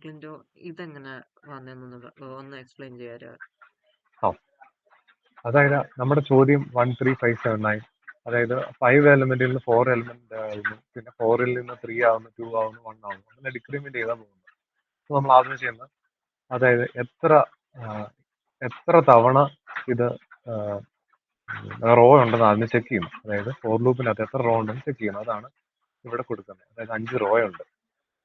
ക്ലിൻറ്റോ ഇതെങ്ങനെ വന്നതെന്നൊന്ന് ഒന്ന് എക്സ്പ്ലെയിൻ ചെയ്യാമോ? ആ അതായത് നമ്മുടെ ചോദ്യം 13579, അതായത് 5 എലമെന്റിൽ നിന്ന് 4 എലമെന്റ് ആവുന്നു, പിന്നെ 4ൽ നിന്ന് 3 ആവുന്നു, 2 ആവുന്നു, 1 ആവുന്നു, അങ്ങനെ ഡിക്രിമെന്റ് ചെയ്താൽ പോകുന്നു. അപ്പൊ നമ്മൾ ആദ്യം ചെയ്യുന്നത്, അതായത് എത്ര തവണ ഇത് റോ ഉണ്ടെന്ന് ആദ്യം ചെക്ക് ചെയ്യുന്നു. അതായത് ഫോർ ലൂപ്പിനകത്ത് എത്ര റോ ഉണ്ടെന്ന് ചെക്ക് ചെയ്യുന്നു. അതാണ് ഇവിടെ കൊടുക്കുന്നത്. അതായത് 5 റോ ഉണ്ട്.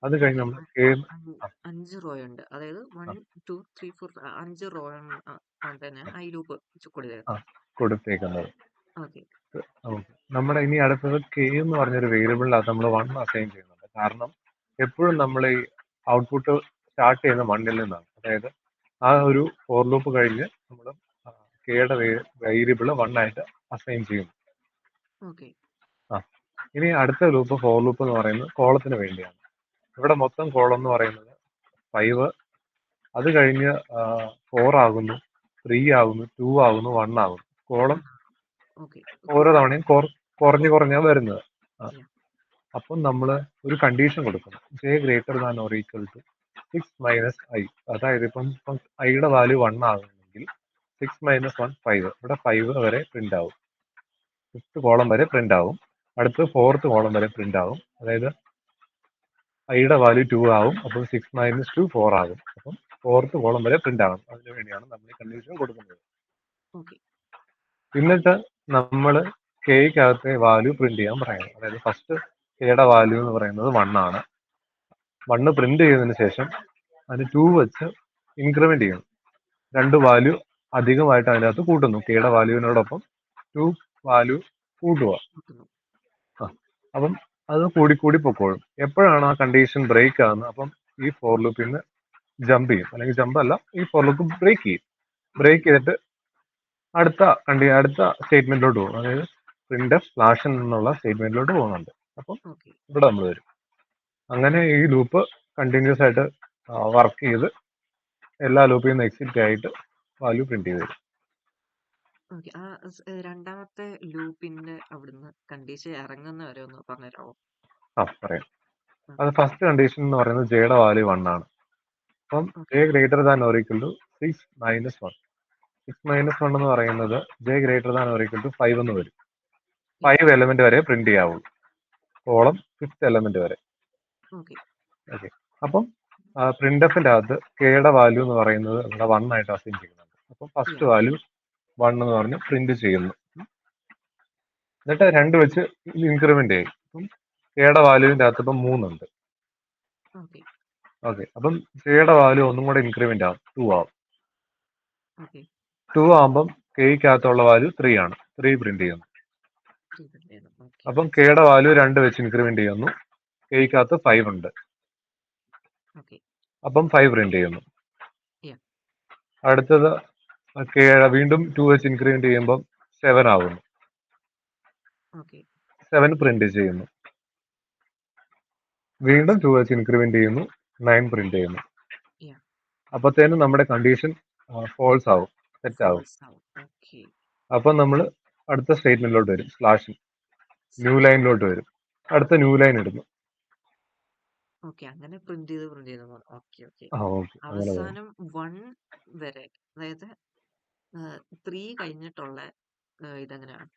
അത് കഴിഞ്ഞ് ഓക്കെ. നമ്മൾ ആ 5 റോ ഉണ്ട്. അതായത് 1, ആ 2, 3, 4 5 റോ തന്നെ ആ ഈ ലൂപ്പ് ആ കൊടുത്തേക്കുന്നത്. കൊടുത്തേക്കുന്നത്. ഓക്കെ. നമ്മുടെ ഇനി അടുത്തത് കെ എന്ന് പറഞ്ഞൊരു വേരിയബിളിനകത്ത് നമ്മൾ 1 അസൈൻ ചെയ്യുന്നുണ്ട്. കാരണം എപ്പോഴും നമ്മൾ ഈ ഔട്ട്പുട്ട് സ്റ്റാർട്ട് ചെയ്യുന്ന 1ൽ നിന്നാണ്. അതായത് ആ ഒരു ഫോർ ലൂപ്പ് കഴിഞ്ഞ് നമ്മൾ കെയുടെ വേരിയബിൾ 1 ആയിട്ട് അസൈൻ ചെയ്യുന്നു. ഓക്കെ. ആ ഇനി അടുത്ത ലൂപ്പ് ഫോർ ലൂപ്പ് എന്ന് പറയുന്നത് കോളത്തിന് വേണ്ടിയാണ്. ഇവിടെ മൊത്തം കോളം എന്ന് പറയുന്നത് 5, അത് കഴിഞ്ഞ് 4 ആകുന്നു, 3 ആകുന്നു, 2 ആകുന്നു, 1 ആകുന്നു. Column okay. ഓരോ തവണയും കുറഞ്ഞാ വരുന്നത്. ആ Yeah. അപ്പം നമ്മൾ ഒരു കണ്ടീഷൻ കൊടുക്കണം, J greater than or equal to 6 minus I. അതായത് ഇപ്പം ഐയുടെ വാല്യൂ 1 ആകുന്നെങ്കിൽ 6 മൈനസ് 1 5. ഇവിടെ 5 വരെ പ്രിന്റ് ആവും, 5th കോളം വരെ പ്രിന്റ് ആവും, അടുത്ത് 4th കോളം വരെ പ്രിന്റ് ആവും. അതായത് ഐയുടെ വാല്യൂ 2 ആവും, അപ്പം 6 മൈനസ് 2 4 ആകും. അപ്പം 4th കോളം വരെ പ്രിന്റ് ആകും. അതിനു വേണ്ടിയാണ് നമ്മൾ ഈ കണ്ടീഷൻ കൊടുക്കുന്നത്. Okay. എന്നിട്ട് നമ്മൾ കെയ്ക്കകത്തെ വാല്യൂ പ്രിന്റ് ചെയ്യാൻ പറയുന്നത്. അതായത് ഫസ്റ്റ് കെയുടെ വാല്യൂ എന്ന് പറയുന്നത് 1 ആണ്. 1 പ്രിന്റ് ചെയ്തതിന് ശേഷം അതിന് 2 വെച്ച് ഇൻക്രിമെന്റ് ചെയ്യുന്നു. 2 വാല്യൂ അധികമായിട്ട് അതിനകത്ത് കൂട്ടുന്നു. കെയുടെ വാല്യൂവിനോടൊപ്പം 2 വാല്യൂ കൂട്ടുക. അപ്പം അത് കൂടി പൊക്കോളും. എപ്പോഴാണ് ആ കണ്ടീഷൻ ബ്രേക്ക് ആകുന്നത്, അപ്പം ഈ ഫോർ ലൂപ്പിൽ നിന്ന് ജമ്പ് ചെയ്യും, അല്ലെങ്കിൽ ജമ്പ് അല്ല, ഈ ഫോർ ലൂപ്പ് ബ്രേക്ക് ചെയ്യും. ബ്രേക്ക് ചെയ്തിട്ട് അടുത്ത സ്റ്റേറ്റ്മെന്റിലോട്ട് പോകും. അതായത് പ്രിന്റ്എഫ് സ്ലാഷ് എന്നുള്ള സ്റ്റേറ്റ്മെന്റിലോട്ട് പോകുന്നുണ്ട്. അപ്പം Okay. ഇവിടെ നമ്മൾ വരും. അങ്ങനെ ഈ ലൂപ്പ് കണ്ടിന്യൂസ് ആയിട്ട് വർക്ക് ചെയ്ത് എല്ലാ ലൂപ്പിൽ നിന്ന് എക്സിറ്റ് ആയിട്ട് വാല്യൂ പ്രിന്റ് ചെയ്ത് തരും. ഓക്കെ. രണ്ടാമത്തെ ലൂപ്പിന്റെ അവിടുന്ന് കണ്ടീഷൻ ഇറങ്ങുന്ന വരെ ഒന്ന് പറഞ്ഞുതരാമോ? പറയാം. അത് ഫസ്റ്റ് കണ്ടീഷൻ എന്ന് പറയുന്നത് ജെയുടെ വാല്യൂ 1 ആണ്. അപ്പം J greater than or equal to 6 minus 1. 6 minus 1 എന്ന് പറയുന്നത് J greater than or equal to 5 എന്ന് വരും. 5 എലമെന്റ് വരെ പ്രിന്റ് ചെയ്യാവുള്ളൂ, കോളം 5th എലമെന്റ് വരെ. ഓക്കെ. ഓക്കെ. അപ്പം പ്രിന്റ്എഫിന്റെ അകത്ത് കെയുടെ വാല്യൂ എന്ന് പറയുന്നത് ഇവിടെ 1 ആയിട്ട് അസൈൻ ചെയ്യുന്നുണ്ട്. അപ്പം ഫസ്റ്റ് വാല്യൂ 1 എന്ന് പറഞ്ഞ് പ്രിന്റ് ചെയ്യുന്നു. എന്നിട്ട് 2 വെച്ച് ഇൻക്രിമെന്റ് ചെയ്യും. അപ്പം കെയുടെ വാല്യൂവിന്റെ അകത്ത് ഇപ്പം 3 ഉണ്ട്. ഓക്കെ. ഓക്കെ. അപ്പം കെയുടെ വാല്യൂ ഒന്നും കൂടെ ഇൻക്രിമെന്റ് ആവും, 2 ആവും. ഓക്കെ. 2 ആകുമ്പം കെയ്ക്കകത്തുള്ള വാല്യൂ 3 ആണ്, 3 പ്രിന്റ് ചെയ്യുന്നു. അപ്പം കെയുടെ വാല്യൂ 2 വെച്ച് ഇൻക്രിമെന്റ് ചെയ്യുന്നു. കെയ്ക്കകത്ത് 5 ഉണ്ട്. അപ്പം 5 പ്രിന്റ് ചെയ്യുന്നു. അടുത്തത് വീണ്ടും 2 വെച്ച് ഇൻക്രിമെന്റ് ചെയ്യുമ്പോൾ 7 ആകുന്നു. 7 പ്രിന്റ് ചെയ്യുന്നു. വീണ്ടും 2 വെച്ച് ഇൻക്രിമെന്റ് ചെയ്യുന്നു, 9 പ്രിന്റ് ചെയ്യുന്നു. അപ്പത്തേനും നമ്മുടെ കണ്ടീഷൻ ഫോൾസ് ആവും, സെറ്റ് ആവും. അപ്പം നമ്മൾ അടുത്ത സ്റ്റേറ്റ്മെന്റിലോട്ട് വരും, സ്ലാഷ് ന്യൂ ലൈനിലോട്ട് വരും. അടുത്ത ന്യൂ ലൈൻ ഇടുന്നു. അങ്ങനെ പ്രിന്റ് ചെയ്ത് ഓക്കെ. അങ്ങനെ അവസാനം 1 വരെ, അതായത് 3 കഴിഞ്ഞിട്ടുള്ള ഇതെങ്ങനെയാണ്?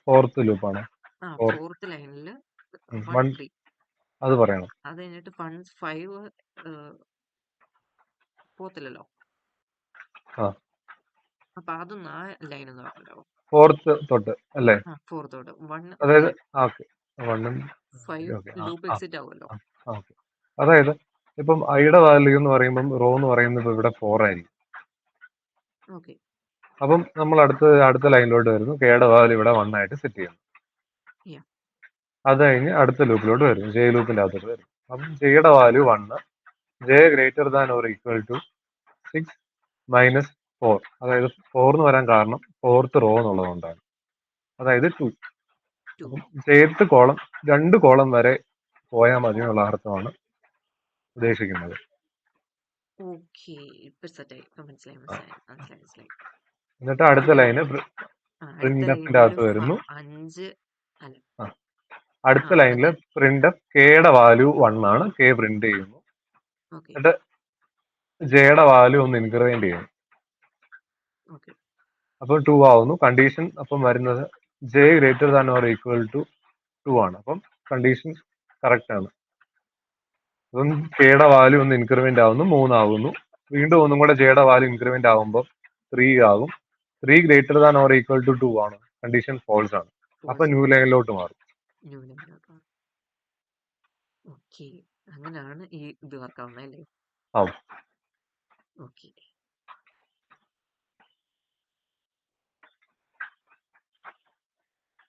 ഫോർത്ത് ലൂപ്പാണ്. ഫോർത്ത് ലൈനിൽ 1 3 അത് പറയണം. അത് കഴിഞ്ഞിട്ട് 5 പോത്തില്ലല്ലോ. അപ്പൊ അതൊന്നും ആ ലൈൻ എന്ന് പറഞ്ഞല്ലോ. ഫോർത്ത് തൊട്ട് അല്ലേ? ഫോർത്ത് തൊട്ട് 1 അതായത് 5 ലൂപ്പ് എക്സിറ്റ് ആവുമല്ലോ. അതായത് ഇപ്പം ഐയുടെ വാല്യൂ എന്ന് പറയുമ്പം റോ എന്ന് പറയുന്നത് ഇവിടെ 4 ആയിരിക്കും. അപ്പം നമ്മൾ അടുത്ത ലൈനിലോട്ട് വരുന്നു, കെയുടെ വാല്യൂ ഇവിടെ 1 ആയിട്ട് സെറ്റ് ചെയ്യുന്നു. അത് കഴിഞ്ഞ് അടുത്ത ലൂപ്പിലോട്ട് വരും, ജെ ലൂപ്പിന്റെ അകത്തോട്ട് വരും. അപ്പം ജെയുടെ value 1, J greater than or equal to 6 minus 4. അതായത് 4 എന്ന് വരാൻ കാരണം 4th റോ എന്നുള്ളതുകൊണ്ടാണ്, അതായത് 2. അപ്പം ജെത്ത് കോളം 2 കോളം വരെ പോയാൽ മതി എന്നുള്ള അർത്ഥമാണ് ഉദ്ദേശിക്കുന്നത്. എന്നിട്ട് അടുത്ത ലൈന് പ്രിന്റ്എഫിന്റെ അകത്ത് വരുന്നു. അടുത്ത ആ ലൈനിൽ എന്നിട്ട് പ്രിന്റ് കെയുടെ വാല്യൂ 1 ആണ്, കെ പ്രിന്റ് ചെയ്യുന്നു. ഓക്കെ എന്നിട്ട് ജെയുടെ വാല്യൂ ഒന്ന് ഇൻക്രിമെന്റ് ചെയ്യുന്നു. ഓക്കെ അപ്പോൾ 2 ആവുന്നു. കണ്ടീഷൻ അപ്പം വരുന്നത് J greater than or equal to 2 ആണ്. അപ്പം കണ്ടീഷൻ കറക്റ്റ് ആണ്. അപ്പം കെയുടെ വാല്യൂ ഒന്ന് ഇൻക്രിമെന്റ് ആവുന്നു, 3 ആകുന്നു. വീണ്ടും ഒന്നും കൂടെ ജെയുടെ വാല്യൂ ഇൻക്രിമെന്റ് ആകുമ്പോൾ 3 ആകും. 3 greater than or equal to 2 ആണ്. കണ്ടീഷൻ ഫോൾസ് ആണ്. അപ്പൊ ഫോൾസ് ന്യൂ ആണ്. ലൈനിലോട്ട് മാറും. ന്യൂ ലൈനിലോട്ട് ഓക്കെ അങ്ങനെയാണ് ഈ ഇത് വർക്ക് ആവുന്നത് അല്ലേ? ആവും. ഓക്കെ